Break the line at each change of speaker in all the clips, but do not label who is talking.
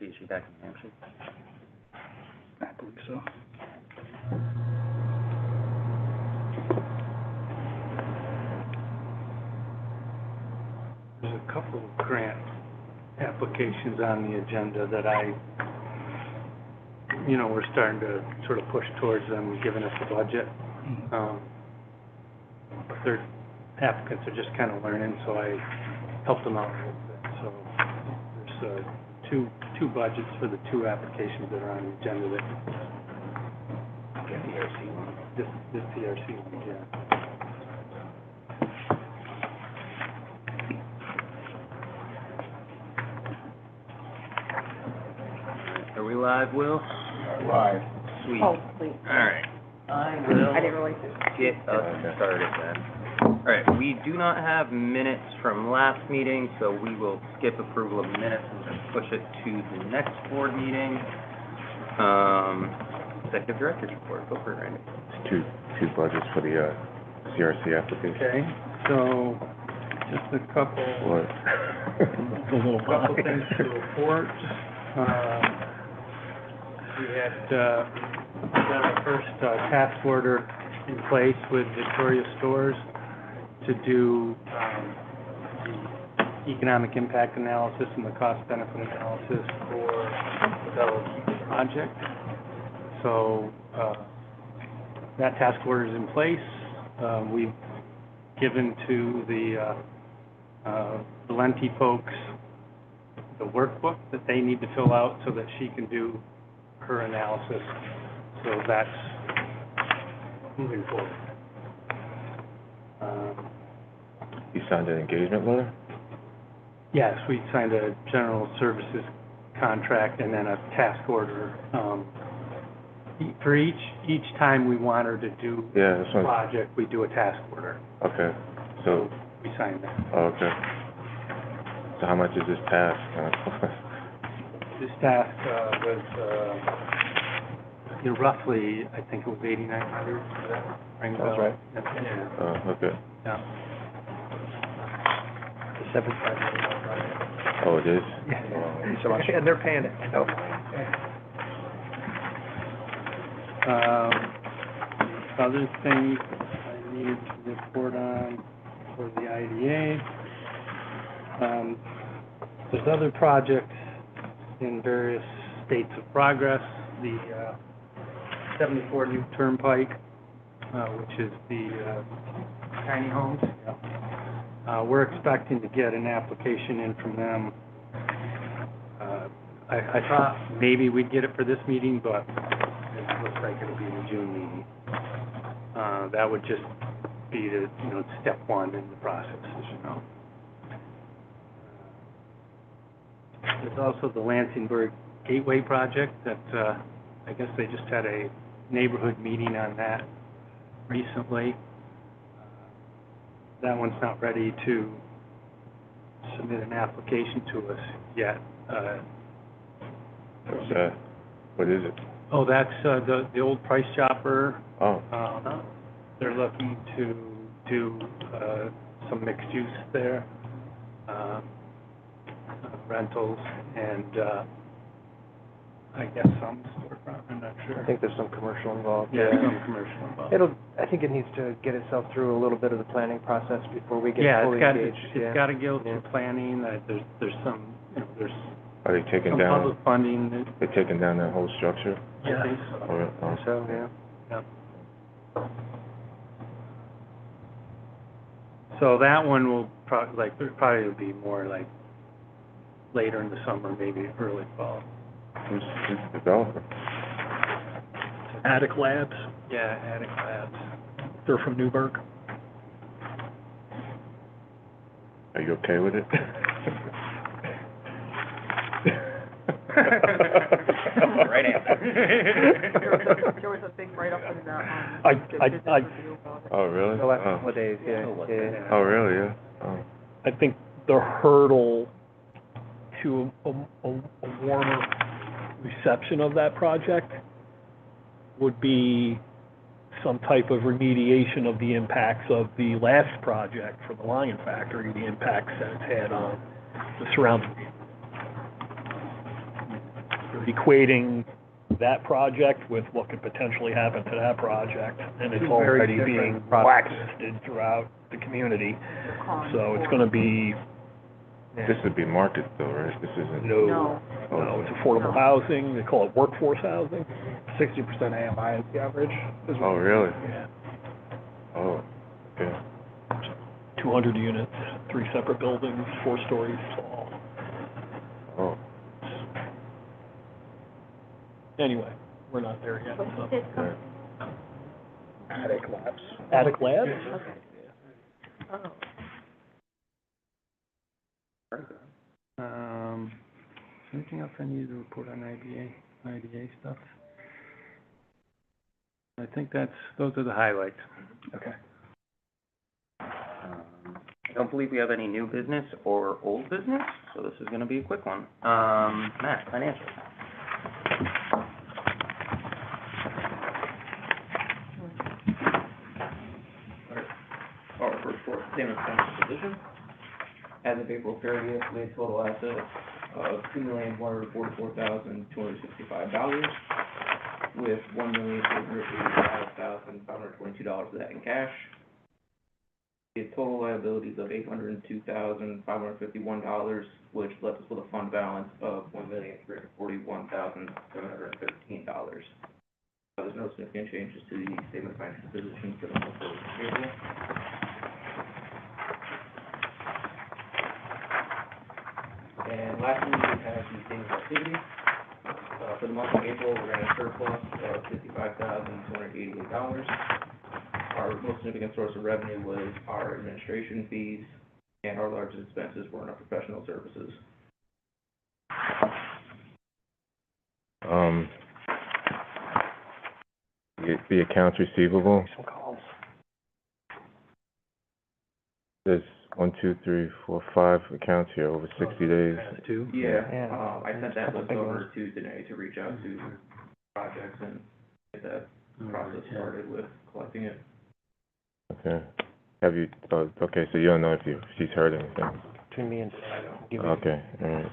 CRC? Is she back in New Hampshire?
I believe so.
There's a couple of grant applications on the agenda that we're starting to sort of push towards them, giving us a budget. Their applicants are just kind of learning, so I helped them out a little bit. So there's two budgets for the two applications that are on the agenda that
CRC one.
this CRC one, yeah.
Are we live, Will?
Live.
Sweet.
Oh, wait.
All right. I will
I didn't realize.
get us started then. All right, we do not have minutes from last meeting, so we will skip approval of minutes and just push it to the next board meeting. Executive Director's Report, go for it, Randy.
Two budgets for the CRC application.
Okay, so just a couple.
What?
It's a little
Couple things to report. We had got our first task order in place with Victoria Stores to do the economic impact analysis and the cost benefit analysis for the Bella project. So that task order is in place. We've given to the Valenti folks the workbook that they need to fill out so that she can do her analysis. So that's moving forward.
You signed an engagement letter?
Yes, we signed a general services contract and then a task order. For each time we want her to do
Yeah,
a
this one.
project, we do a task order.
Okay. So,
We signed that.
oh, okay. So how much is this task?
This task was roughly, I think it was 8,900.
Sounds right.
Yeah.
Oh, okay.
Yeah.
The $75 million project.
Oh, it is?
Yeah. So much. And they're paying it. Oh.
Other things I need to report on for the IDA. There's other projects in various states of progress. The 74 New Turnpike, which is the tiny homes. We're expecting to get an application in from them. I thought maybe we'd get it for this meeting, but it looks like it'll be the June meeting. That would just be the, step one in the process, as you know. There's also the Lansingburg Gateway project that, I guess they just had a neighborhood meeting on that recently. That one's not ready to submit an application to us yet.
What's that? What is it?
Oh, that's the old Price Chopper.
Oh,
They're looking to do some mixed use there, rentals, and I guess some storefront, I'm not sure.
I think there's some commercial involved.
Yeah, some commercial involved.
I think it needs to get itself through a little bit of the planning process before we get fully
Yeah,
engaged.
it's got to go through planning. There's some, there's
are they taking
some
down,
public funding that,
they're taking down that whole structure?
I think so.
Oh,
So, yeah.
Yeah. So that one will probably will be more like later in the summer, maybe early fall.
Who's the developer?
Attic Labs,
Yeah, Attic Labs.
they're from Newburgh.
Are you okay with it?
Right answer.
There was a big write-up in the,
I-
business review about it.
Oh, really?
The last
Oh.
couple of days, yeah.
Oh, really, yeah? Oh.
I think the hurdle to a warmer reception of that project would be some type of remediation of the impacts of the last project for the Lion Factory, the impacts that it's had on the surrounding. equating that project with what could potentially happen to that project, and it's
Two very
already
different
being
projects.
blacklisted throughout the community. So it's gonna be,
This would be market though, right? This isn't.
no, it's affordable housing, they call it workforce housing.
60% AMI is the average.
Oh, really?
Yeah.
Oh, okay.
200 units, 3 separate buildings, 4 stories tall.
Oh,
Anyway, we're not there yet, so.
okay.
Attic labs.
Attic Labs?
Anything else I need to report on IDA stuff? I think those are the highlights.
Okay.
I don't believe we have any new business or old business, so this is gonna be a quick one. Matt, financial. Our first payment financial position. As of April 30th, we had total assets of $2,144,265, with $1,885,522 of that in cash. We had total liabilities of $802,551, which left us with a fund balance of $1,341,713. There's no significant changes to the statement of financial position for the month of April. And lastly, we have the statement of activity. For the month of April, we're going to surplus of $55,288. Our most significant source of revenue was our administration fees, and our largest expenses were in our professional services.
The accounts receivable,
Some calls.
there's 1, 2, 3, 4, 5 accounts here over 60 days.
Two?
Yeah.
I sent that list
Big
over
ones.
to Danae to reach out to projects and get that process started with collecting it.
Okay. Have you, okay, so you don't know if she's heard anything?
Between me and give you
Okay, all right.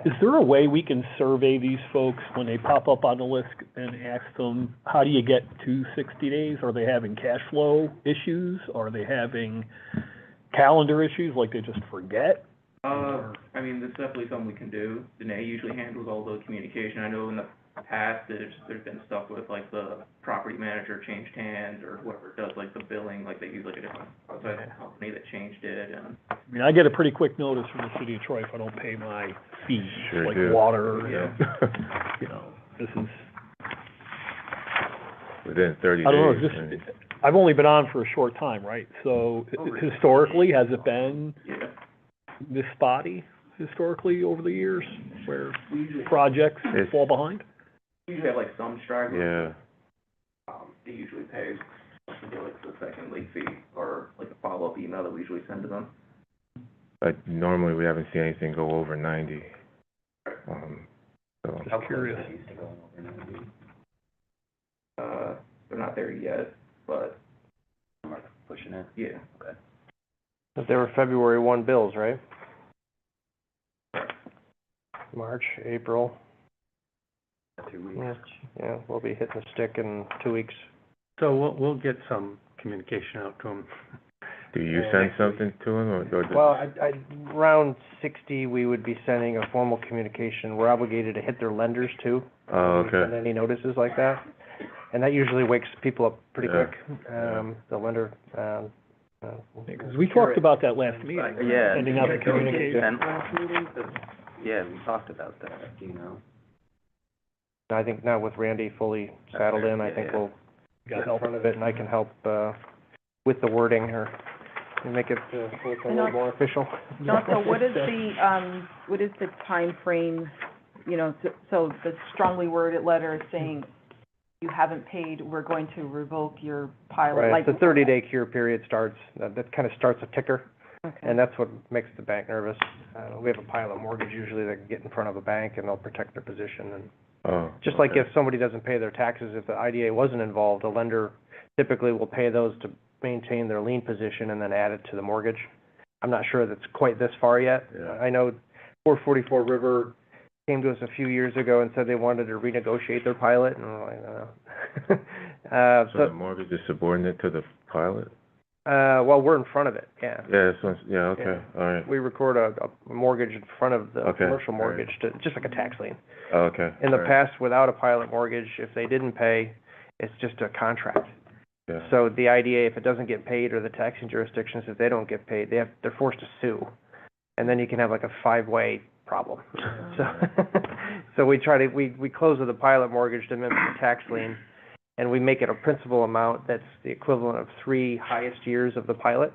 Is there a way we can survey these folks when they pop up on the list and ask them, how do you get to 60 days? Are they having cash flow issues? Are they having calendar issues, like they just forget?
I mean, that's definitely something we can do. Danae usually handles all the communication. I know in the past, there's been stuff with, like, the property manager changed hands, or whoever does, like, the billing, like, they use, like, a different outside company that changed it, and...
I mean, I get a pretty quick notice from the city of Troy if I don't pay my fees,
Sure
like
do.
water,
Yeah.
you know, this is,
Within 30 days.
I don't know,
right?
I've only been on for a short time, right? So historically, has it been
Yeah.
this spotty, historically, over the years, where
We usually,
projects
It's-
fall behind?
we usually have, like, some stragglers.
Yeah,
They usually pay, like, the second late fee, or, like, a follow-up email that we usually send to them.
but normally we haven't seen anything go over 90. So,
Just curious.
They're not there yet, but... Pushing it? Yeah. Okay.
But they were February 1 bills, right? March, April.
2 weeks.
Yeah, we'll be hitting the stick in 2 weeks.
So we'll get some communication out to them.
do you send something to them, or
Well, around 60, we would be sending a formal communication. We're obligated to hit their lenders too.
Oh, okay.
Send any notices like that. And that usually wakes people up pretty
Yeah.
quick. The lender,
Because we talked about that last meeting,
Yeah.
sending out the communication.
Sent last meeting? 'Cause, yeah, we talked about that, do you know?
I think now with Randy fully saddled in, I think
Yeah.
we'll
Got
get in
help.
front of it, and I can help, with the wording or make it, look a little more official.
Also, what is the timeframe, you know, so the strongly worded letter is saying you haven't paid, we're going to revoke your pilot,
Right,
like...
the 30-day cure period starts, that kind of starts a ticker,
Okay.
and that's what makes the bank nervous. We have a pilot mortgage usually that can get in front of a bank and they'll protect their position, and just like
okay.
if somebody doesn't pay their taxes, if the IDA wasn't involved, a lender typically will pay those to maintain their lien position and then add it to the mortgage. I'm not sure that's quite this far yet.
Yeah.
I know 444 River came to us a few years ago and said they wanted to renegotiate their pilot, and we're like, no.
So the mortgage is subordinate to the pilot?
Well, we're in front of it, yeah.
Yeah, okay,
Yeah.
all right.
We record a mortgage in front of the
Okay,
commercial
all
mortgage, just like a tax lien.
Oh, okay.
In the
all right.
past, without a pilot mortgage, if they didn't pay, it's just a contract.
Yeah.
So the IDA, if it doesn't get paid, or the taxing jurisdictions, if they don't get paid, they're forced to sue. And then you can have like a five-way problem. So, so we close with a pilot mortgage to mimic a tax lien, and we make it a principal amount that's the equivalent of 3 highest years of the pilot.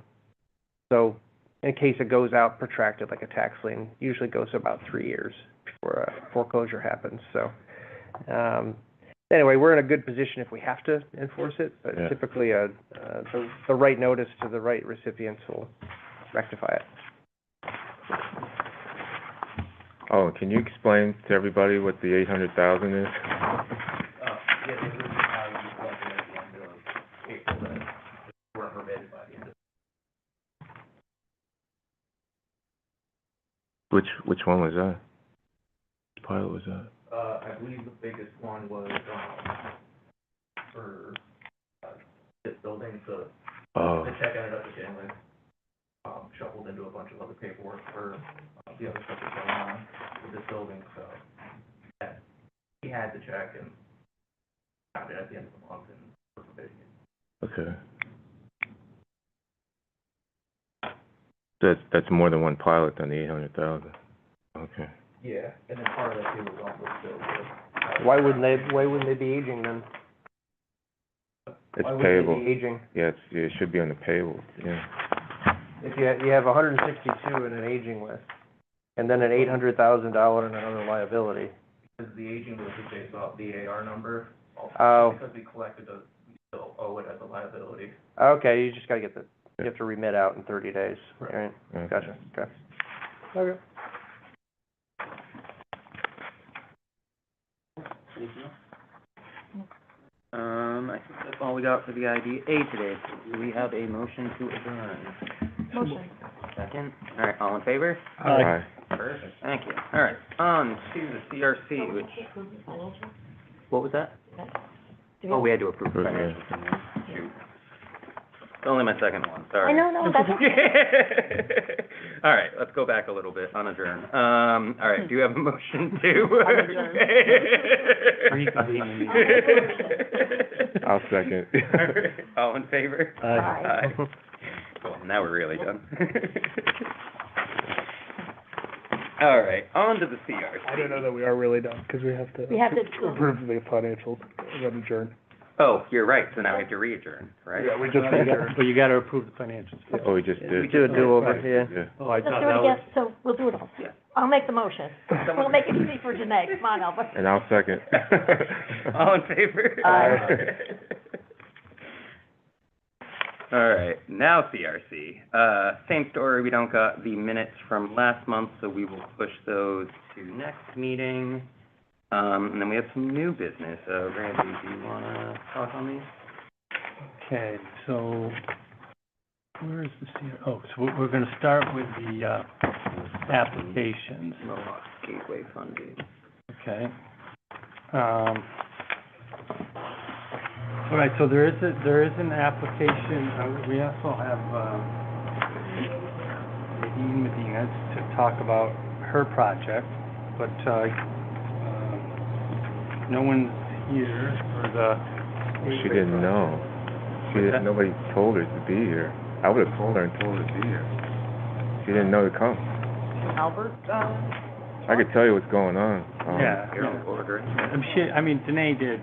So in case it goes out protracted like a tax lien, usually goes about 3 years before a foreclosure happens. So, anyway, we're in a good position if we have to enforce it, but
Yeah.
typically, the right notice to the right recipients will rectify it.
Oh, can you explain to everybody what the 800,000 is?
Yeah, the original value was collected at the end of April, that were permitted by the end of.
Which one was that? Which pilot was that?
I believe the biggest one was, for, this building, the
Oh,
check ended up getting like, shuffled into a bunch of other paperwork for, the other stuff that's going on with this building, so. Yeah, he had the check and found it at the end of the month and we're forbidding it.
okay. That's more than one pilot than the 800,000. Okay.
Yeah, and then part of that too was also still with.
Why wouldn't they be aging then?
It's
Why wouldn't
payable.
they be aging?
Yeah, it should be on the payable, yeah.
If you have 162 in an aging list, and then an $800,000 in another liability.
Because the aging was just based off the AR number, also,
Oh.
because we collected those, we still owe it as a liability.
Okay, you just gotta get you have to remit out in 30 days, right?
Okay.
Gotcha, okay. Okay.
I think that's all we got for the IDA today. Do we have a motion to adjourn?
Motion.
Second? All right, all in favor?
Aye.
Perfect, thank you. All right, on to the CRC, which, what was that? Oh, we had to approve the
Yeah.
financials. Shoot. It's only my second one, sorry.
No, that's
All right, let's go back a little bit on adjourn. All right, do you have a motion to?
Reconvene.
I'll second.
All in favor?
Aye.
Cool, now we're really done. All right, on to the CRC.
I don't know that we are really done, because we have to approve the financials, then adjourn.
Oh, you're right, so now we have to re-adjourn, right?
Yeah, we just adjourned.
But you gotta approve the financials.
Oh, we just did.
We do a do-over, yeah.
Yeah.
Oh, I
Let's
thought
do it
that
again,
was.
so we'll do it all.
Yeah.
I'll make the motion. We'll make it easy for Janae, come on, Albert.
And I'll second.
All in favor?
Aye.
All right, now CRC. Same story, we don't got the minutes from last month, so we will push those to next meeting. And then we have some new business. Randy, do you wanna talk on these?
Okay, so, where is the so we're gonna start with the, applications,
Mohawk Gateway funding.
okay? All right, so there is an application, we also have, Nadine Medina to talk about her project, but, no one's here for the.
She didn't know. Nobody told her to be here. I would've told her and told her to be here. She didn't know to come.
Albert,
I could tell you what's going on.
Yeah,
You're on board, right?
Danae did.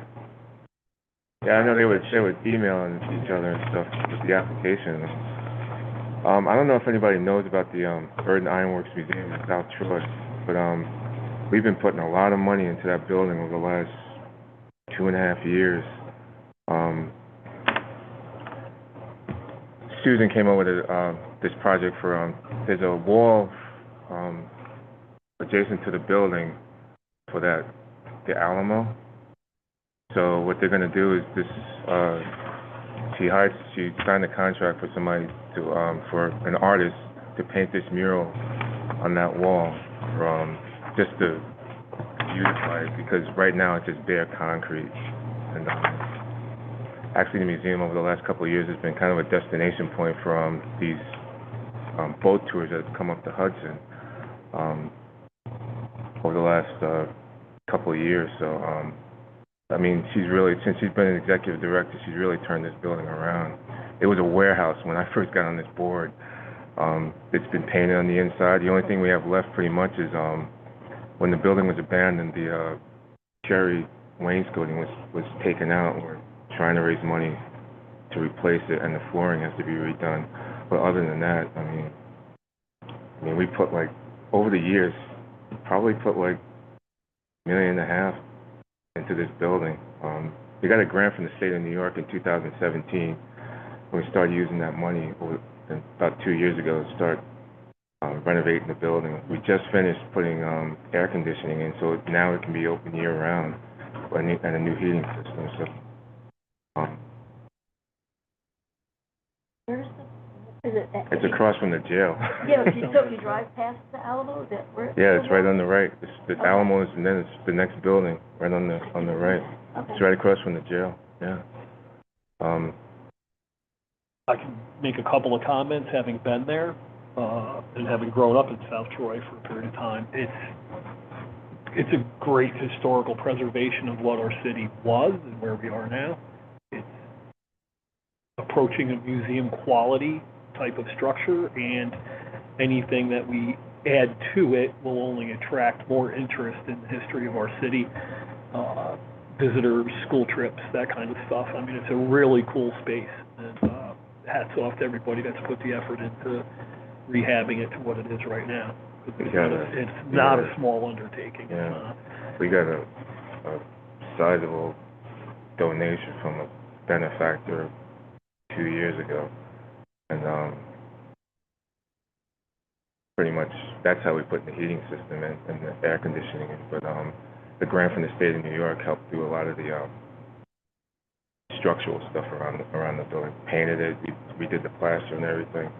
Yeah, I know they were emailing each other and stuff with the application. I don't know if anybody knows about the, Bird and Ironworks Museum in South Troy, but, we've been putting a lot of money into that building over the last 2.5 years. Susan came up with this project for, there's a wall, adjacent to the building for the Alamo. So what they're gonna do is this, she signed a contract for somebody to, for an artist to paint this mural on that wall, for, just to beautify it, because right now it's just bare concrete. And, actually, the museum over the last couple of years has been kind of a destination point for, these, boat tours that have come up the Hudson, over the last, couple of years, so, I mean, she's really, since she's been an executive director, she's really turned this building around. It was a warehouse when I first got on this board. It's been painted on the inside. The only thing we have left pretty much is, when the building was abandoned, the, cherry wainscoting was taken out, and we're trying to raise money to replace it, and the flooring has to be redone. But other than that, I mean, we put like, over the years, probably put like $1.5 million into this building. We got a grant from the state of New York in 2017, and we started using that money about 2 years ago to start renovating the building. We just finished putting air conditioning in, so now it can be open year-round, and a new heating system. So,
Where's the, is it?
it's across from the jail.
Yeah, so if you drive past the Alamo, is that where?
Yeah, it's right on the right. The Alamo is, and then it's the next building, right on the right.
Okay.
It's right across from the jail, yeah.
I can make a couple of comments, having been there, and having grown up in South Troy for a period of time. It's a great historical preservation of what our city was and where we are now. It's approaching a museum quality type of structure, and anything that we add to it will only attract more interest in the history of our city, visitors, school trips, that kind of stuff. I mean, it's a really cool space, and hats off to everybody that's put the effort into rehabbing it to what it is right now. It's not a small undertaking.
Yeah. We got a sizable donation from a benefactor 2 years ago, and pretty much that's how we put the heating system in and the air conditioning in. But the grant from the state of New York helped do a lot of the structural stuff around the building. Painted it, we did the plaster and everything.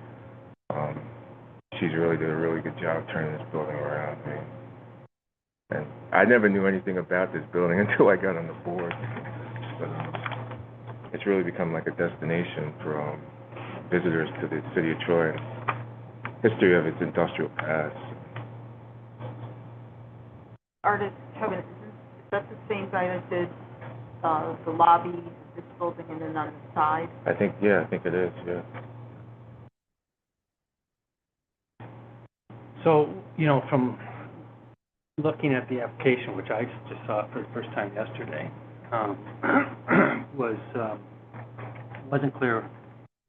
She's really did a really good job turning this building around. I mean, and I never knew anything about this building until I got on the board. But it's really become like a destination for visitors to the city of Troy and history of its industrial past.
Artist Covenant, is that the same guy that did, the lobby, this building, and then on the side?
I think it is, yeah.
So, you know, from looking at the application, which I just saw it for the first time yesterday, wasn't clear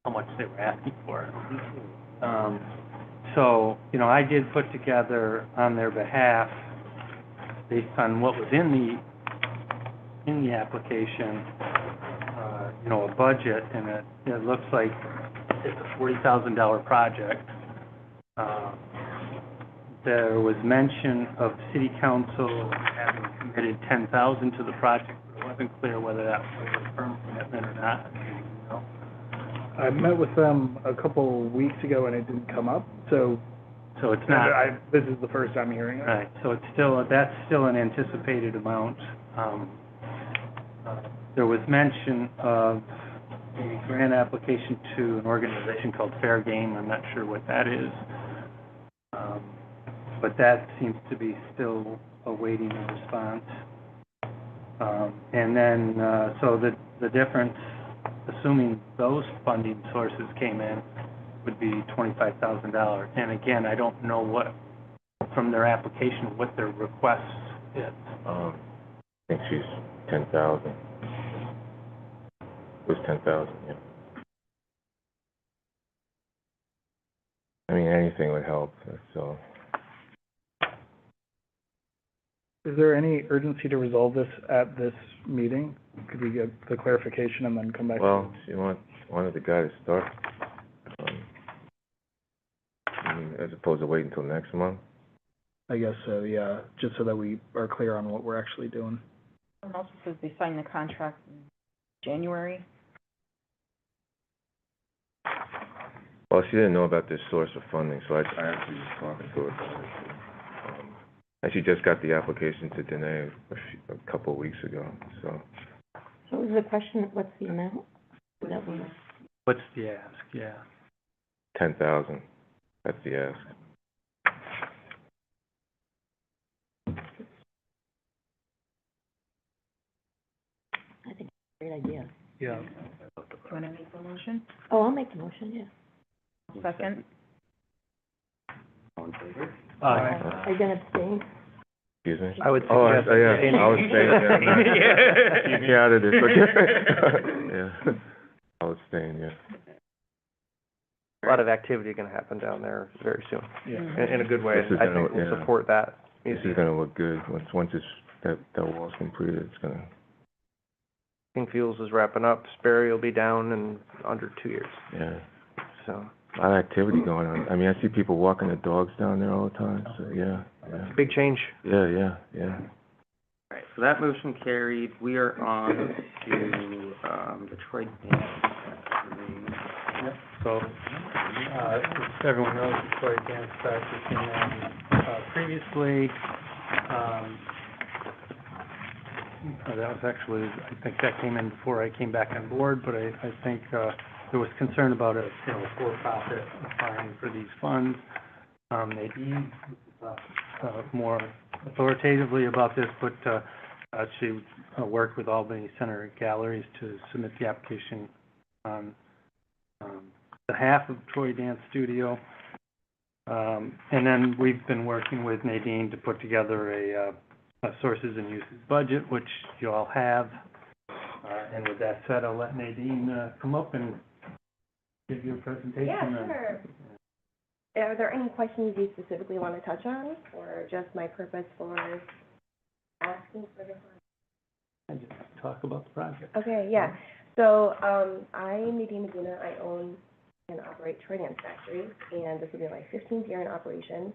how much they were asking for it. So, you know, I did put together on their behalf, based on what was in the application, you know, a budget, and it looks like it's a $40,000 project. There was mention of city council having committed $10,000 to the project, but it wasn't clear whether that was a firm commitment or not. You know?
I met with them a couple weeks ago and it didn't come up, so
it's not.
This is the first time hearing it.
Right, so that's still an anticipated amount. There was mention of a grant application to an organization called Fair Game. I'm not sure what that is. But that seems to be still awaiting a response. And then, so the difference, assuming those funding sources came in, would be $25,000. And again, I don't know what, from their application, what their request is.
I think she's 10,000. It was 10,000, yeah. I mean, anything would help, so.
Is there any urgency to resolve this at this meeting? Could we get the clarification and then come back?
Well, she wanted the guy to start, as opposed to waiting until next month.
I guess so, yeah, just so that we are clear on what we're actually doing.
And also says they signed the contract in January. Well,
she didn't know about this source of funding, so I actually was talking to her about it. And she just got the application to Danae a couple of weeks ago, so.
So is the question, what's the amount? That we,
What's the ask? Yeah.
10,000, that's the ask.
I think it's a great idea.
Yeah.
Do you wanna make the motion?
Oh, I'll make the motion, yeah.
Second?
All in favor?
Are you gonna abstain?
Excuse me?
I would
Oh,
suggest
yeah,
abstaining.
I was saying, yeah. Keep me out of this, okay? Yeah, I'll abstain, yeah.
A lot of activity gonna happen down there very soon, in a good way.
This is
I
gonna-
think we'll
yeah.
support that.
This is gonna look good, once it's, that wall's completed, it's gonna,
King Fuels is wrapping up, Sperry will be down in under 2 years,
yeah.
so.
A lot of activity going on. I mean, I see people walking their dogs down there all the time, so, yeah, yeah.
Big change.
Yeah.
All right, so that motion carried. We are on to, Detroit Dance Factory.
So, as everyone knows, Detroit Dance Factory came in, previously. That was actually, I think that came in before I came back on board, but I think, there was concern about a for-profit applying for these funds. Nadine, more authoritatively about this, but, she worked with Albany Center Galleries to submit the application on, behalf of Troy Dance Studio. And then we've been working with Nadine to put together a sources and uses budget, which you all have. And with that said, I'll let Nadine, come up and give you a presentation.
Yeah, sure. Are there any questions you specifically want to touch on, or just my purpose for asking for this?
And just talk about the project.
Okay, yeah. So, I'm Nadine Medina. I own and operate Troy Dance Factory, and this will be my 15th year in operation.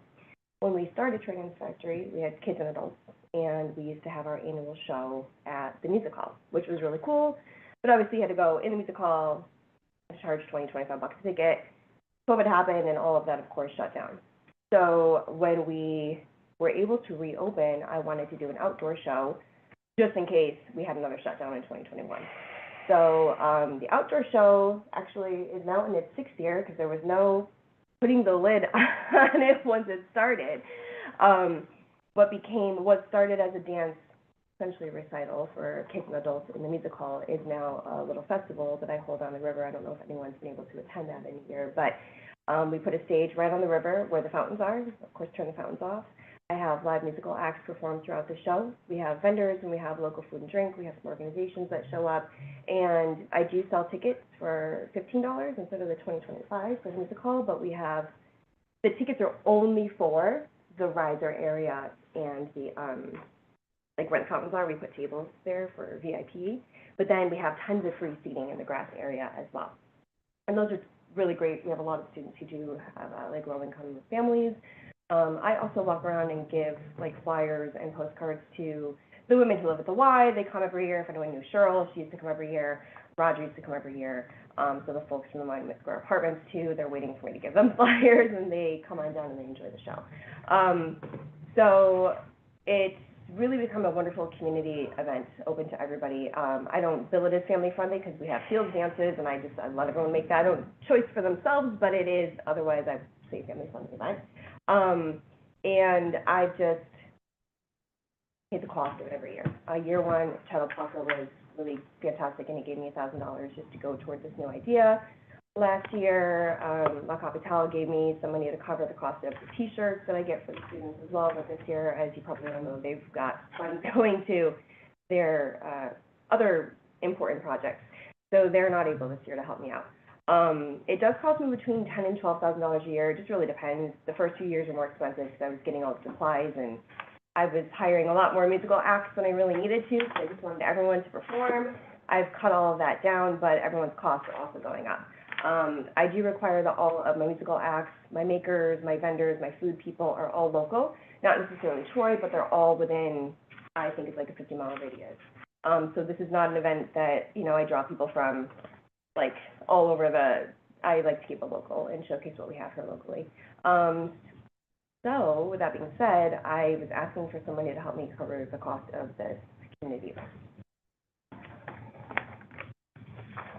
When we started Troy Dance Factory, we had kids and adults, and we used to have our annual show at the music hall, which was really cool. But obviously, you had to go in the music hall, charge $20-25 a ticket. COVID happened, and all of that, of course, shut down. So when we were able to reopen, I wanted to do an outdoor show, just in case we had another shutdown in 2021. So the outdoor show actually is now in its 6th year, because there was no putting the lid on it once it started. What started as a dance, essentially a recital for kids and adults in the music hall, is now a little festival that I hold on the river. I don't know if anyone's been able to attend that any year, but we put a stage right on the river where the fountains are. Of course, turn the fountains off. I have live musical acts perform throughout the show. We have vendors and we have local food and drink. We have some organizations that show up, and I do sell tickets for $15 instead of the $20-25 for the music hall. But we have the tickets are only for the riser area and the like where the fountains are. We put tables there for VIP, but then we have tons of free seating in the grass area as well. And those are really great. We have a lot of students who do have like low-income families. I also walk around and give like flyers and postcards to the women who live at the Y. They come every year. If anyone knew Cheryl, she used to come every year. Roger used to come every year. So the folks from the Monument Square Apartments too, they're waiting for me to give them flyers, and they come on down and they enjoy the show. So it's really become a wonderful community event, open to everybody. I don't bill it as family friendly because we have field dances, and I let everyone make that own choice for themselves, but it is otherwise I say family friendly event. And I just pay the cost of it every year. Year one, Child Plaza was really fantastic, and he gave me $1,000 just to go towards this new idea. Last year, La Capitale gave me some money to cover the cost of the T-shirts that I get for the students as well. But this year, as you probably all know, they've got funds going to their other important projects, so they're not able this year to help me out. It does cost me between $10,000 and $12,000 a year. It just really depends. The first 2 years are more expensive because I was getting all the supplies, and I was hiring a lot more musical acts than I really needed to, because I just wanted everyone to perform. I've cut all of that down, but everyone's costs are also going up. I do require that all of my musical acts, my makers, my vendors, my food people are all local. Not necessarily Troy, but they're all within, I think it's like a 50-mile radius. So this is not an event that, I draw people from, like, all over I like to keep it local and showcase what we have here locally. So, with that being said, I was asking for somebody to help me cover the cost of this community event.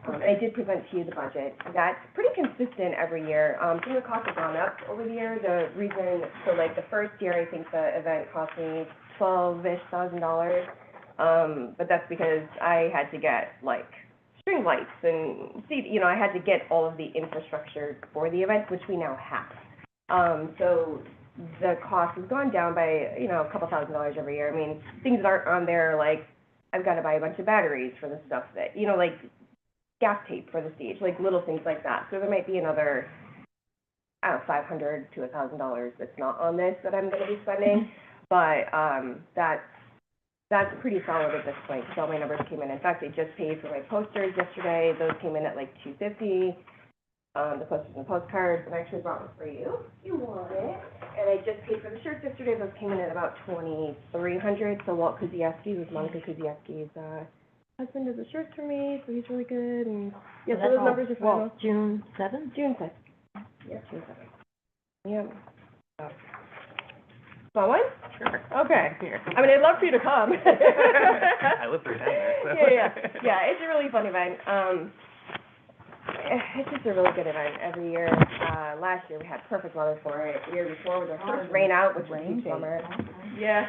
I did present to you the budget. That's pretty consistent every year. Some of the costs have gone up over the year. The reason, so like the first year, I think the event cost me $12,000-ish. But that's because I had to get like string lights and see, you know, I had to get all of the infrastructure for the event, which we now have. So the cost has gone down by, you know, a couple $1,000s every year. I mean, things that aren't on there, like I've got to buy a bunch of batteries for the stuff that, you know, like gas tape for the stage, like little things like that. So there might be another, I don't know, $500 to $1,000 that's not on this that I'm going to be spending. But that's pretty solid at this point, because all my numbers came in. In fact, I just paid for my posters yesterday. Those came in at like $250. The posters and postcards, and I actually brought one for you if you want it. And I just paid for the shirts yesterday. Those came in at about $2,300. So Walt Kuziewski, who's Monica Kuziewski's husband, does the shirts for me, so he's really good. And yeah, so those numbers are final.
June 7th?
June 5th. Yeah, June 7th. Yeah. Want one?
Sure.
Okay. I mean, I'd love for you to come.
I live right down there, so.
Yeah, it's a really fun event. It's just a really good event every year. Last year we had perfect weather for it. The year before was our first rain out, which was a huge bummer. Yeah.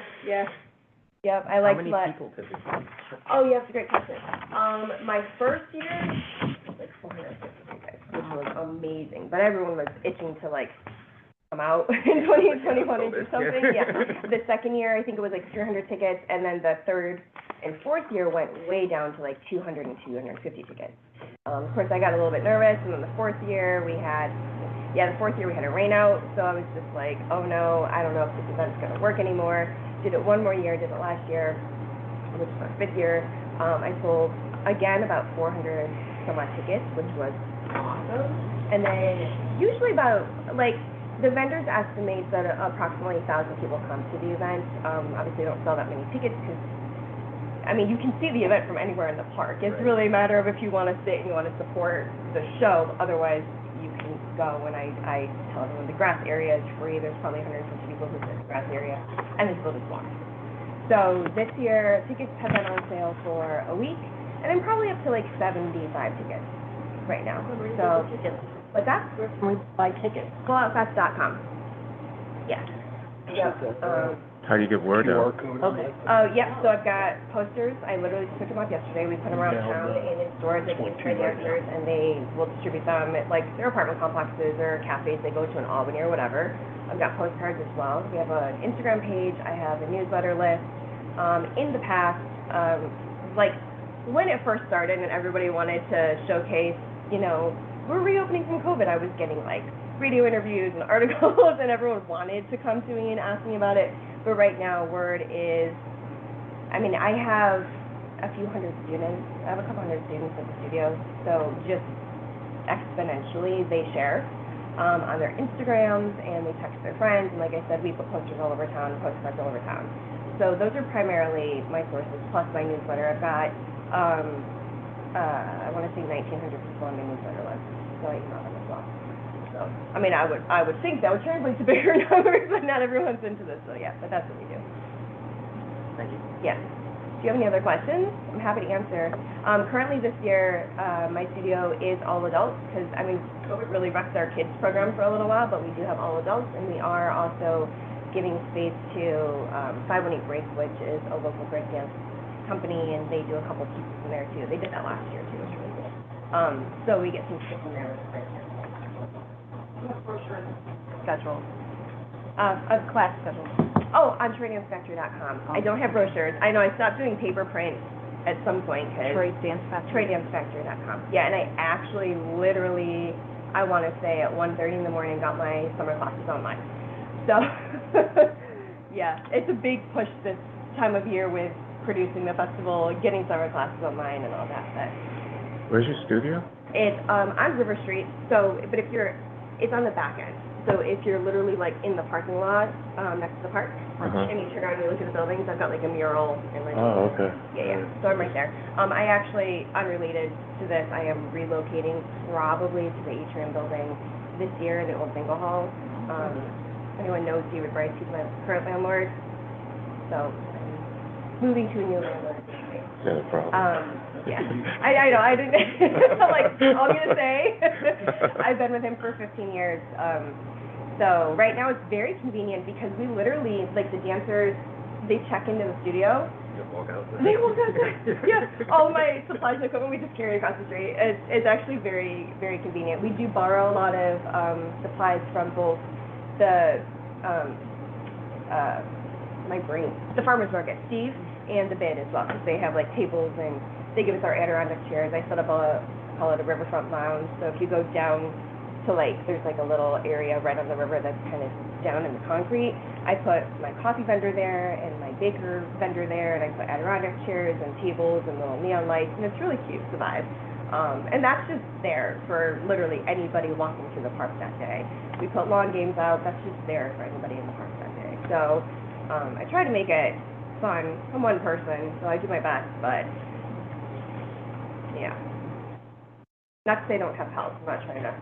Yep, I like to let.
How many people typically?
Oh, yeah, that's a great question. My first year, it was like 450 tickets, which was amazing. But everyone was itching to like come out in 2021 and do something. Yeah. The second year, I think it was like 300 tickets, and then the third and fourth year went way down to like 200 and 250 tickets. Of course, I got a little bit nervous, and then the fourth year we had a rain out, so I was just like, oh no, I don't know if this event's gonna work anymore. Did it one more year, did it last year, which was my fifth year. I sold, again, about 400 some odd tickets, which was awesome. And then usually about, like, the vendors estimate that approximately 1,000 people come to the event. Obviously, they don't sell that many tickets because, I mean, you can see the event from anywhere in the park. It's really a matter of if you want to sit and you want to support the show. Otherwise, you can go, and I tell everyone the grass area is free. There's probably 150 people who sit in the grass area, and they still just walk. So this year, tickets have been on sale for a week, and I'm probably up to like 75 tickets right now. So, what's that?
Where can we buy tickets?
Falloutfest.com. Yeah. Yep.
How do you get word out?
Okay.
Yeah, so I've got posters. I literally just took them up yesterday. We put them around town and in stores. They can trade answers, and they will distribute them at, like, their apartment complexes or cafes they go to in Albany or whatever. I've got postcards as well. We have an Instagram page. I have a newsletter list. In the past, like, when it first started and everybody wanted to showcase, you know, we're reopening from COVID, I was getting, like, radio interviews and articles, and everyone wanted to come to me and ask me about it. But right now, word is, I mean, I have a few hundred students. I have a couple hundred students at the studio. So just exponentially, they share on their Instagrams, and they text their friends. And like I said, we put posters all over town, postcards all over town. So those are primarily my sources, plus my newsletter. I've got, I want to say 1,900 people on my newsletter list. So I email them as well. So, I mean, I would think that would translate to bigger numbers, but not everyone's into this, so yeah, but that's what we do.
Thank you.
Yeah. Do you have any other questions? I'm happy to answer. Currently this year, my studio is all adults, because, I mean, COVID really wrecked our kids program for a little while, but we do have all adults, and we are also giving space to 518 Break, which is a local break dance company, and they do a couple pieces in there too. They did that last year too, which was really cool. So we get some stuff in there with break dance. Schedule. A class schedule. Oh, on TradeDanceFactory.com. I don't have brochures. I know I stopped doing paper print at some point because TradeDanceFactory.com. Yeah, and I actually literally, I want to say at 1:30 in the morning, got my summer classes online. So, yeah, it's a big push this time of year with producing the festival, getting summer classes online and all that. But
Where's your studio?
it's on River Street. So, but it's on the back end. So if you're literally like in the parking lot, next to the park, and you turn around and you look at the buildings, I've got like a mural in my
Oh, okay.
Yeah. So I'm right there. I actually, unrelated to this, I am relocating probably to the Atrium building this year in the old bingo hall. anyone knows David Bryce, he's my current landlord. So I'm moving to a new landlord.
Yeah, no problem.
Yeah, I know, I didn't, like, all I'm gonna say, I've been with him for 15 years. So right now it's very convenient because we literally, like, the dancers, they check into the studio.
Just walk out.
They walk out, yeah, all of my supplies and equipment we just carry across the street. It's actually very, very convenient. We do borrow a lot of, supplies from both the, the farmer's market, Steve, and the Bid as well, because they have like tables and they give us our Adirondack chairs. I set up call it a riverfront lounge, so if you go down to like, there's like a little area right on the river that's kind of down in the concrete. I put my coffee vendor there and my baker vendor there, and I put Adirondack chairs and tables and little neon lights, and it's really cute, the vibe. And that's just there for literally anybody walking through the park that day. We put lawn games out, that's just there for anybody in the park that day. So, I try to make it fun. I'm one person, so I do my best, but, yeah. Not to say I don't have help, I'm not trying to,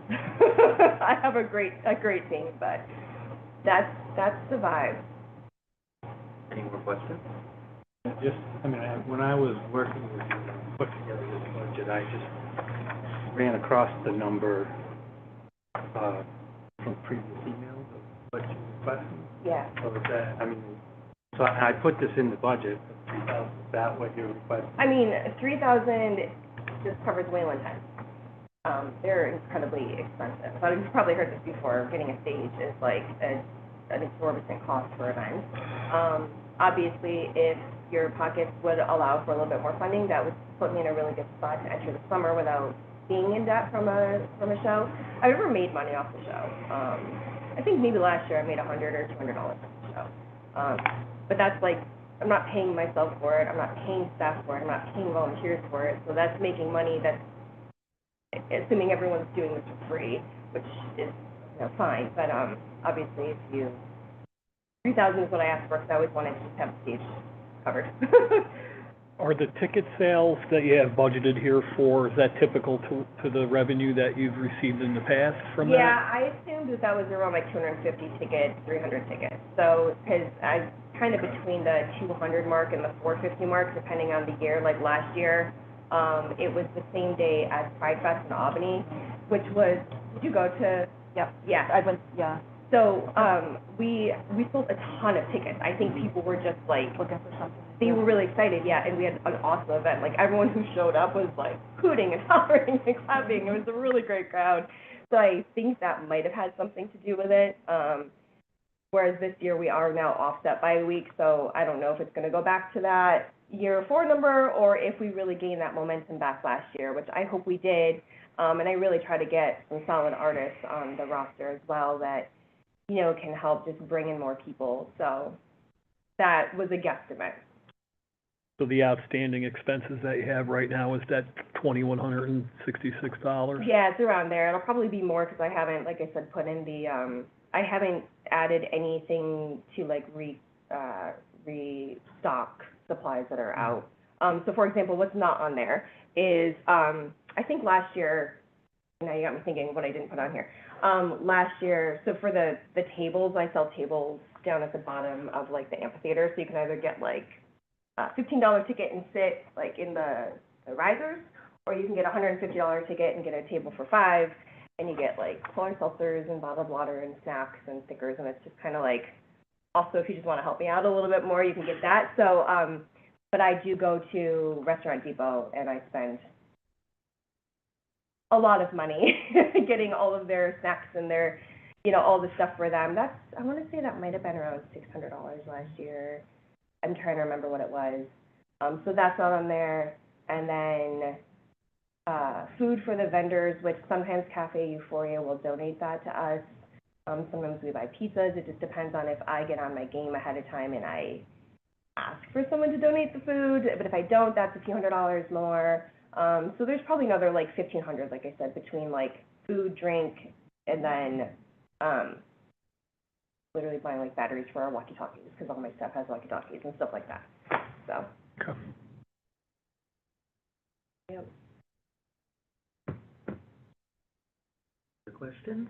I have a great team, but that's the vibe.
Any more questions?
Just, I mean, when I was working with you, to put together this budget, I just ran across the number, from previous emails of what you requested.
Yeah.
So that, I mean, so I put this in the budget, 3,000, is that what you're requesting?
I mean, 3,000 just covers Wayland time. They're incredibly expensive. So you've probably heard this before, getting a stage is like an exorbitant cost for events. Obviously, if your pockets would allow for a little bit more funding, that would put me in a really good spot to enter the summer without being in debt from a show. I've never made money off the show. I think maybe last year I made $100 or $200 off the show. But that's like, I'm not paying myself for it, I'm not paying staff for it, I'm not paying volunteers for it, so that's making money that's, assuming everyone's doing this for free, which is, fine, but, obviously if you, 3,000 is what I asked for, because I always wanted to just have the stage covered.
Are the ticket sales that you have budgeted here for, is that typical to the revenue that you've received in the past from that?
Yeah, I assumed that was around like 250 tickets, 300 tickets. So, because I'm kind of between the 200 mark and the 450 mark, depending on the year. Like last year, it was the same day as Pride Fest in Albany, which was, did you go to?
Yep.
Yeah.
I went, yeah,
So, we sold a ton of tickets. I think people were just like,
looking for something.
they were really excited, yeah, and we had an awesome event. Like, everyone who showed up was, like, hooting and hollering and clapping. It was a really great crowd. So I think that might have had something to do with it. Whereas this year, we are now offset by a week, so I don't know if it's going to go back to that year 4 number or if we really gained that momentum back last year, which I hope we did. And I really try to get some solid artists on the roster as well that, can help just bring in more people. So that was a guesstimate.
So the outstanding expenses that you have right now, is that $2,166?
Yeah, it's around there. It'll probably be more because I haven't, like I said, put in the, I haven't added anything to like restock supplies that are out. So for example, what's not on there is, I think last year, now you got me thinking what I didn't put on here. Last year, so for the tables, I sell tables down at the bottom of like the amphitheater, so you can either get like $15 ticket and sit like in the risers, or you can get a $150 ticket and get a table for $5, and you get like polar seltzers and bottled water and snacks and stickers, and it's just kind of like, also if you just want to help me out a little bit more, you can get that. So, but I do go to Restaurant Depot and I spend a lot of money getting all of their snacks and their, all the stuff for them. That's, I want to say that might have been around $600 last year. I'm trying to remember what it was. So that's not on there. And then food for the vendors, which sometimes Cafe Euphoria will donate that to us. Sometimes we buy pizzas. It just depends on if I get on my game ahead of time and I ask for someone to donate the food. But if I don't, that's a few $100s more. So there's probably another like $1,500, like I said, between like food, drink, and then literally buying like batteries for our walkie-talkies, because all my stuff has walkie-talkies and stuff like that. So.
Okay.
Yep.
Other questions?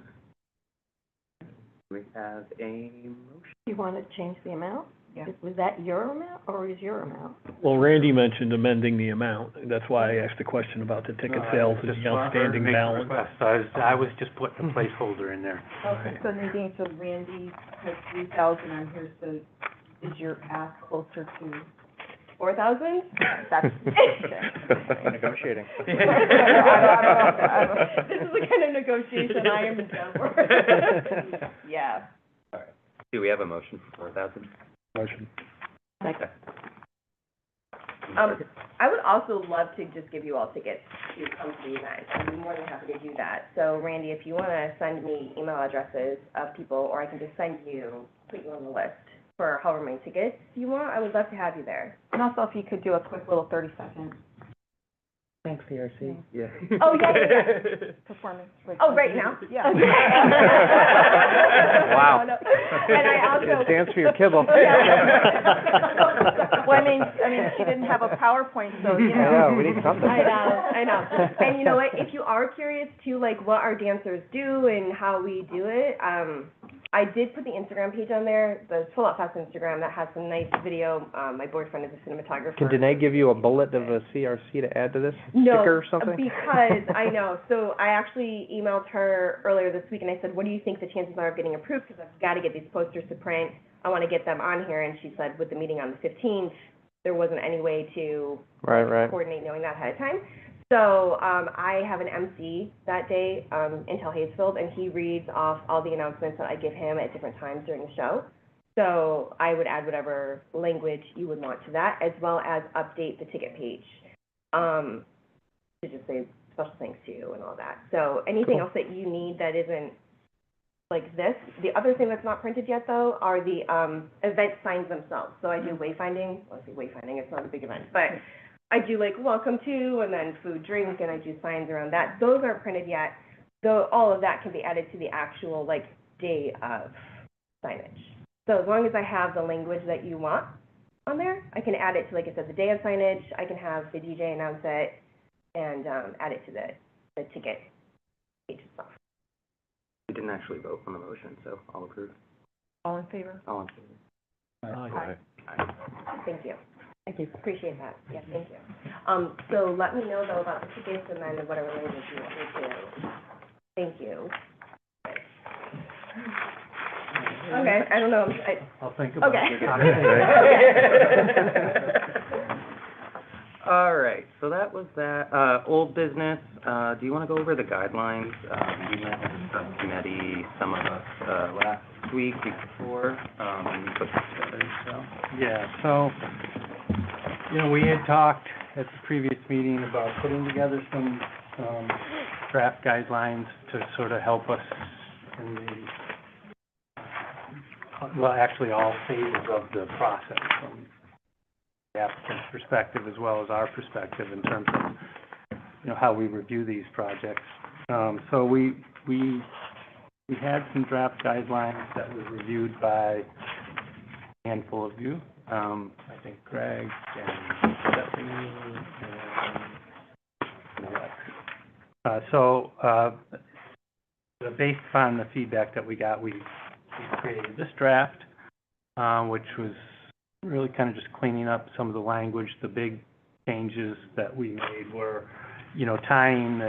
We have a motion.
You want to change the amount?
Yeah.
Was that your amount or is your amount?
Well, Randy mentioned amending the amount. That's why I asked the question about the ticket sales and the outstanding balance.
I was just putting a placeholder in there.
Okay, so Nadine, so Randy has 3,000 on here, so is your ask closer to,
4,000?
that's,
Negotiating.
I don't know.
This is the kind of negotiation I am down for. Yeah.
Do we have a motion for 4,000?
Motion.
Okay.
I would also love to just give you all tickets to come to the event. I'd be more than happy to do that. So Randy, if you want to send me email addresses of people, or I can just put you on the list for however many tickets you want, I would love to have you there.
and also if you could do a quick little 30-second
Thanks, CRC. Yeah.
Oh, yeah.
performance. like-
Oh, right now?
Yeah.
Wow.
No. And I also.
Dance for your kibble.
Well, I mean, she didn't have a PowerPoint, so, you know.
Yeah, we need something.
I know. And you know what, if you are curious too, like what our dancers do and how we do it, I did put the Instagram page on there, the Full Out Fast Instagram, that has some nice video. My boyfriend is a cinematographer.
Can Danae give you a bullet of a CRC to add to this?
No,
Sticker or something?
because I know. So I actually emailed her earlier this week and I said, what do you think the chances are of getting approved? Because I've got to get these posters to print. I want to get them on here. And she said with the meeting on the 15th, there wasn't any way to
Right.
coordinate knowing that ahead of time. So I have an MC that day, Intel Hayesfield, and he reads off all the announcements that I give him at different times during the show. So I would add whatever language you would want to that, as well as update the ticket page. To just say special thanks to you and all that. So anything else that you need that isn't like this. The other thing that's not printed yet, though, are the event signs themselves. So I do wayfinding. Well, I say wayfinding, it's not a big event, but I do like welcome to and then food, drink, and I do signs around that. Those aren't printed yet, though all of that can be added to the actual, like, day of signage. So as long as I have the language that you want on there, I can add it to, like I said, the day of signage. I can have the DJ announce it and add it to the ticket page itself.
We didn't actually vote on the motion, so I'll approve.
All in favor?
All in favor?
Aye.
Thank you. Appreciate that. Yeah, thank you. So let me know, though, about the tickets and then whatever language you want me to. Thank you. Okay, I don't know.
I'll think about
Okay.
it.
All right, so that was that. Old business, do you want to go over the guidelines? We met as a subcommittee, some of us, last week before, and we put this together, so.
Yeah, so, we had talked at the previous meeting about putting together some, draft guidelines to sort of help us in actually all phases of the process, from the applicant's perspective as well as our perspective in terms of, how we review these projects. So we had some draft guidelines that were reviewed by a handful of you. I think Greg and Stephanie and based upon the feedback that we got, we created this draft, which was really kind of just cleaning up some of the language. The big changes that we made were, tying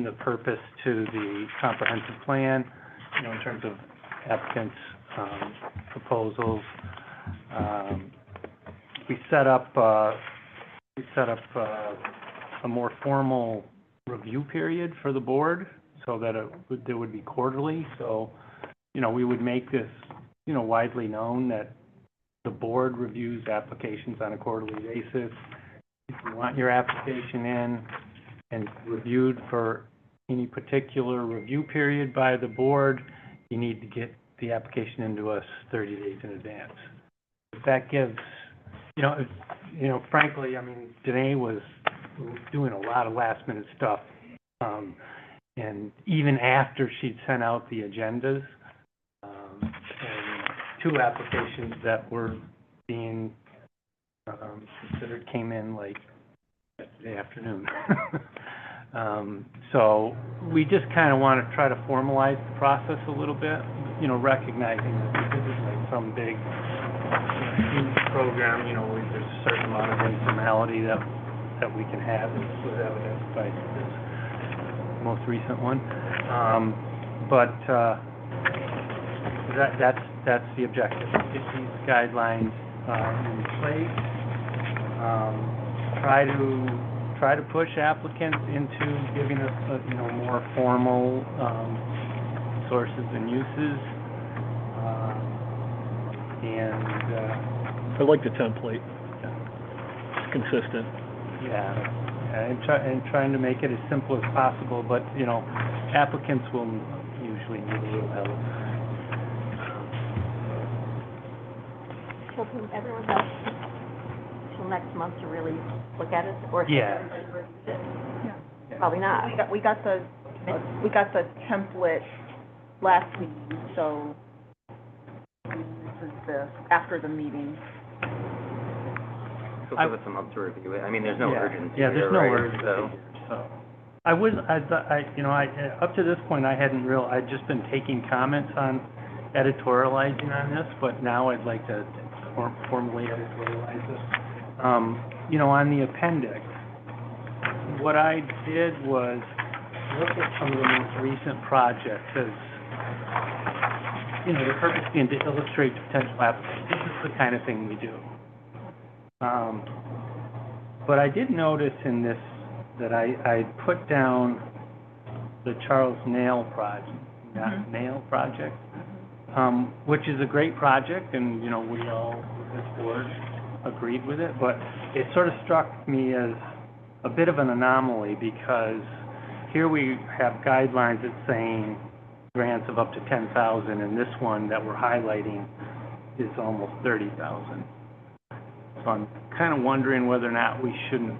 the purpose to the comprehensive plan, in terms of applicants' proposals. We set up a more formal review period for the board so that there would be quarterly. So, we would make this, widely known that the board reviews applications on a quarterly basis. If you want your application in and reviewed for any particular review period by the board, you need to get the application into us 30 days in advance. That gives, frankly, Danae was doing a lot of last minute stuff. And even after she'd sent out the agendas, and 2 applications that were being considered came in like yesterday afternoon. So we just kind of want to try to formalize the process a little bit you know, recognizing that this is like some big, huge program, you know, where there's a certain amount of informality that we can have, and this was evidenced by this most recent one. But that's the objective, get these guidelines, in place. Try to push applicants into giving us, you know, more formal, sources and uses.
I like the template. It's consistent.
And trying to make it as simple as possible, but, you know, applicants will usually need a little help.
So can everyone have till next month to really look at it, or should
Yeah.
everybody review it?
Yeah.
Probably not.
We got the template last week, so this is after the meeing.
So give us a month to review it. I mean, there's no urgency
Yeah, there's
here,
no
right?
urgency
So-
here, so. Up to this point, I'd just been taking comments on editorializing on this, but now I'd like to formally editorialize this. You know, on the appendix, what I did was look at some of the most recent projects as, you know, the purpose being to illustrate potential applications. This is the kind of thing we do. But I did notice in this that I put down the Charles Nail project, Nail project, which is a great project, and, you know, we all, this board, agreed with it, but it sort of struck me as a bit of an anomaly, because here we have guidelines that's saying grants of up to 10,000, and this one that we're highlighting is almost 30,000. So I'm kind of wondering whether or not we shouldn't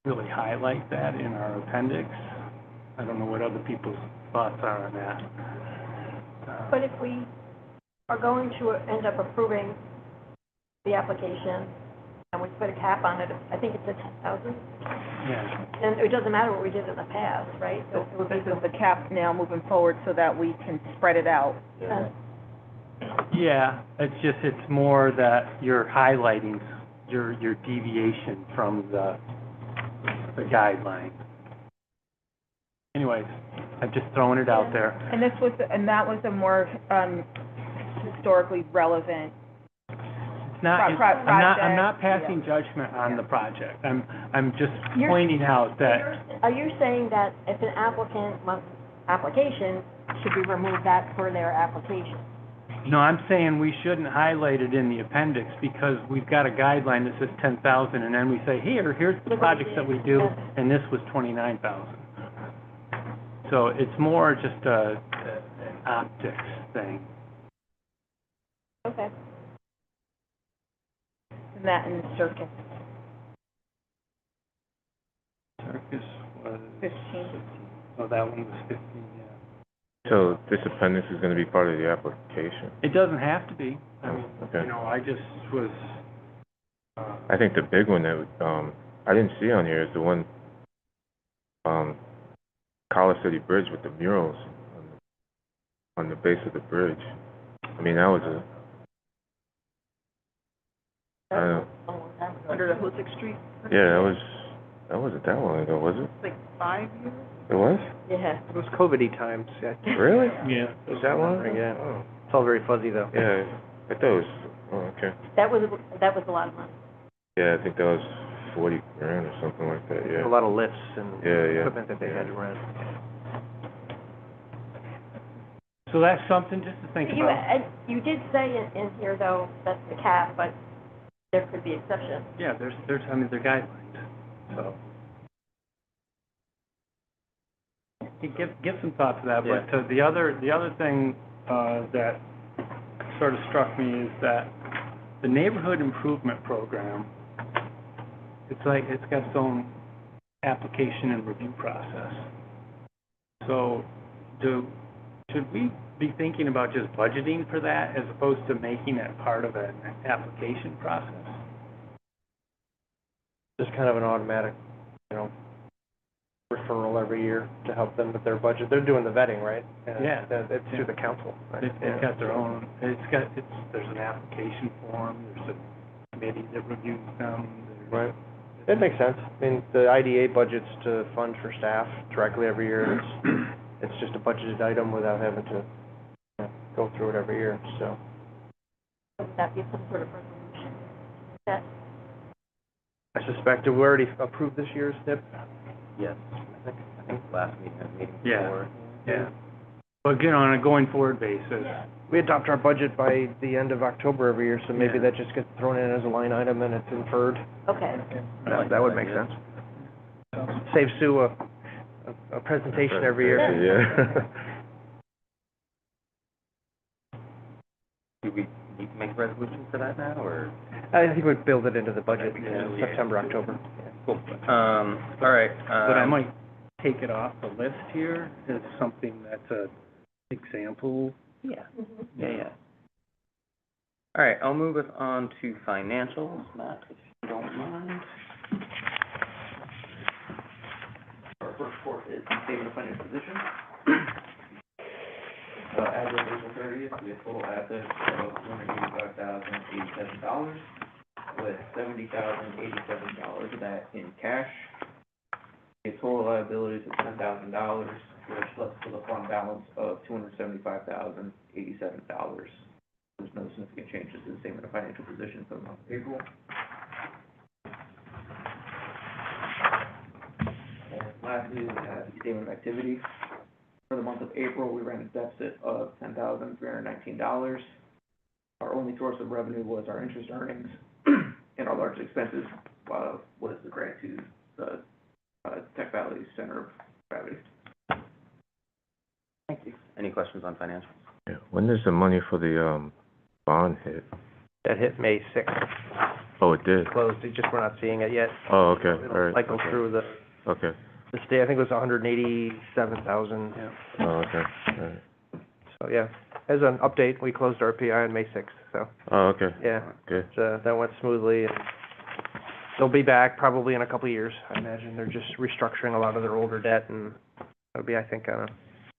really highlight that in our appendix. I don't know what other people's thoughts are on that.
But if we are going to end up approving the application, and we put a cap on it, I think it's at 10,000,
Yeah.
and it doesn't matter what we did in the past, right? So it would be
This is the cap now moving forward so that we can spread it out.
Yeah, it's more that you're highlighting your deviation from the guideline. Anyways, I'm just throwing it out there.
And that was a more, historically relevant
It's not,
project.
I'm not passing judgment on the project. I'm just pointing out that,
Are you saying that if an applicant wants application, should we remove that for their application?
no, I'm saying we shouldn't highlight it in the appendix, because we've got a guideline that says 10,000, and then we say, here's the projects that we do, and this was 29,000. So it's more just an optics thing.
Okay.
And that in circus,
Circus was,
15.
oh, that one was 15, yeah.
So this appendix is gonna be part of the application?
It doesn't have to be. I mean,
Okay.
you know, I just was,
I think the big one that, I didn't see on here is the one, Collar City Bridge with the murals on the base of the bridge. I mean, that was I don't know.
Under the Hoosick Street,
Yeah, that wasn't that long ago, was it?
like 5 years?
It was?
Yeah.
It was COVID-y times, yeah.
Really?
yeah.
Was that long? Yeah.
Oh,
It's all very fuzzy, though.
yeah, I thought it was, oh, okay.
That was a lot of money.
Yeah, I think that was 40 grand or something like that,
A
yeah.
lot of lifts and
Yeah.
equipment that they had to rent.
So that's something just to think about.
You did say in here, though, that's the cap, but there could be exceptions.
Yeah, they're guidelines, so. Give some thought to that, but the other thing, that sort of struck me is that the neighborhood improvement program, it's got its own application and review process. So, should we be thinking about just budgeting for that as opposed to making it part of an application process?
Just kind of an automatic, you know, referral every year to help them with their budget. They're doing the vetting, right? And
Yeah.
It's through the council, right?
They've got their own, there's an application form, there's a committee that reviews them.
Right. It makes sense. I mean, the IDA budget's to fund for staff directly every year. It's just a budgeted item without having to, go through it every year, so.
Would that be some sort of resolution? That,
I suspect, we already approved this year's SNP?
Yes, I think last meeting, had a meeting
Yeah.
before.
Yeah. But again, on a going forward basis,
We adopt our budget by the end of October every year, so maybe
Yeah.
that just gets thrown in as a line item and it's inferred.
okay.
That would make sense. Save Sue a presentation every year.
Yeah.
Do we need to make a resolution for that now, or?
I think we'd build it into the budget,
Yeah.
September, October.
Cool. All right.
but I might take it off the list here as something that's a example.
Yeah, yeah. All right, I'll move us on to financials, Matt, if you don't mind.
Our first report is the statement of financial position. As of April 30th, we have total assets of $285,087, with $70,087 of that in cash. We have total liabilities of $10,000, which left with a fund balance of $275,087. There's no significant changes to the statement of financial position for the month of April. And lastly, we have the statement of activity. For the month of April, we ran a deficit of $10,319. Our only source of revenue was our interest earnings, and our largest expenses was the grant to the Tech Valley Center of Gravity.
Thank you. Any questions on financials?
Yeah. When does the money for the, bond hit?
That hit May 6th,
Oh, it did?
closed, we're not seeing it yet.
Oh, okay, all
It'll
right.
cycle
okay.
through the
Okay,
state, I think it was 187,000.
Yeah.
oh, okay, all right.
So, yeah, as an update, we closed our PI on May 6th, so,
Oh, okay,
yeah,
good.
that went smoothly. And they'll be back probably in a couple of years, I imagine. They're just restructuring a lot of their older debt, and it'll be, I think,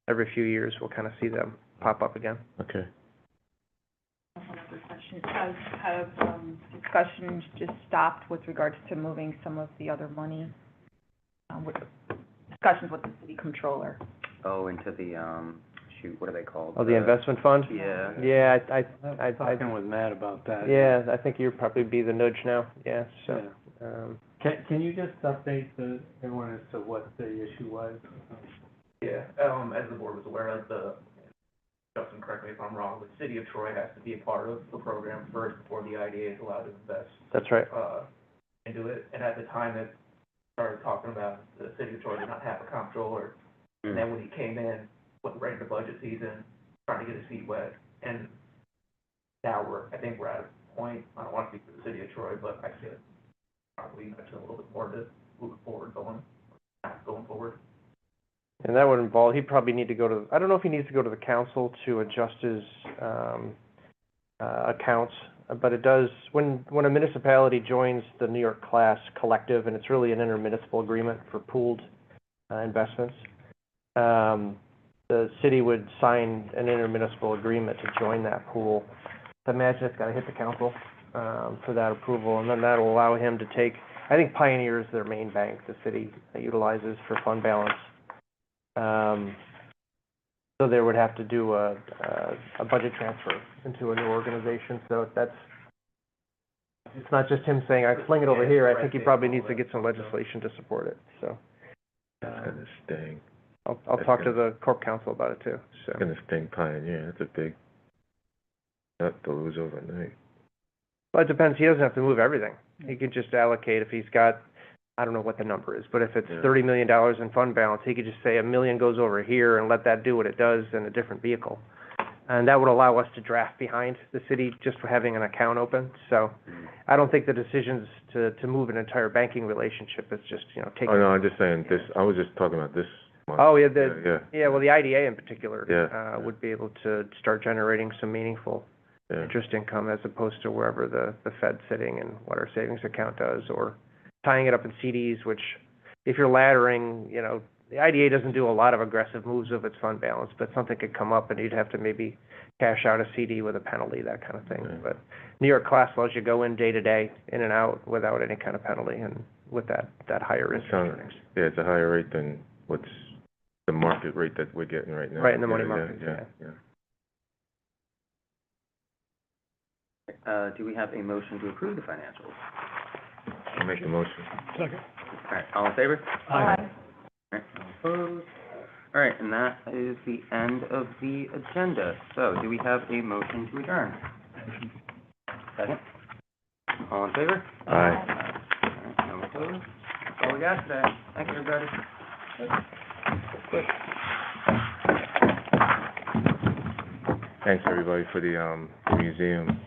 every few years, we'll kind of see them pop up again.
Okay.
One other question, have discussions just stopped with regards to moving some of the other money? Discussions with the city controller?
Oh, into the, shoot, what are they called?
Oh, the investment fund?
Yeah.
Yeah,
I was talking with Matt about that.
yeah, I think you'd probably be the nudge now, yeah, so,
Can you just update everyone as to what the issue was?
Yeah, as the board was aware of, Justin, correct me if I'm wrong, the city of Troy has to be a part of the program first before the IDA is allowed to invest,
that's right.
into it. And at the time that started talking about, the city of Troy did not have a comptroller. And then when he came in, went right into budget season, trying to get his feet wet. And now I think we're at a point, I don't want to speak for the city of Troy, but I feel probably mention a little bit more to move forward, going forward.
And that would involve, he'd probably need to go to, I don't know if he needs to go to the council to adjust his, accounts, but it does, when a municipality joins the New York Class Collective, and it's really an intermunicipal agreement for pooled, investments, the city would sign an intermunicipal agreement to join that pool. So imagine it's gotta hit the council, for that approval, and then that'll allow him to take, I think Pioneer is their main bank, the city utilizes for fund balance. So they would have to do a budget transfer into a new organization, so it's not just him saying, I fling it over here, I think he probably needs to get some legislation to support it, so.
That's gonna sting.
I'll talk to the corp council about it too, so.
It's gonna sting Pioneer, that's a big nut to lose overnight.
Well, it depends, he doesn't have to move everything, he could just allocate, if he's got, I don't know what the number is, but if it's
Yeah.
$30 million in fund balance, he could just say $1 million goes over here and let that do what it does in a different vehicle. And that would allow us to draft behind the city just for having an account open, so I don't think the decisions to move an entire banking relationship is just, taking.
Oh, no, I'm just saying this, I was just talking about this month.
Oh, yeah,
Yeah,
well, the IDA in particular,
Yeah.
would be able to start generating some meaningful
yeah.
interest income as opposed to wherever the Fed's sitting and what our savings account does, or tying it up in CDs, which if you're laddering, you know, the IDA doesn't do a lot of aggressive moves of its fund balance, but something could come up and you'd have to maybe cash out a CD with a penalty, that kind of thing.
Okay.
But New York class laws, you go in day to day, in and out, without any kind of penalty, and with that higher interest earnings.
Yeah, it's a higher rate than what's the market rate that we're getting right now.
Right, in the money
Yeah,
market,
yeah.
Do we have a motion to approve the financials?
I'll make the motion.
Second.
All right, all in favor?
Aye.
All right, all opposed? All right, and that is the end of the agenda. So, do we have a motion to adjourn? Second. All in favor?
Aye.
All right, no opposed? That's all we got today. Thank you, everybody.
Thanks, everybody, for the museum.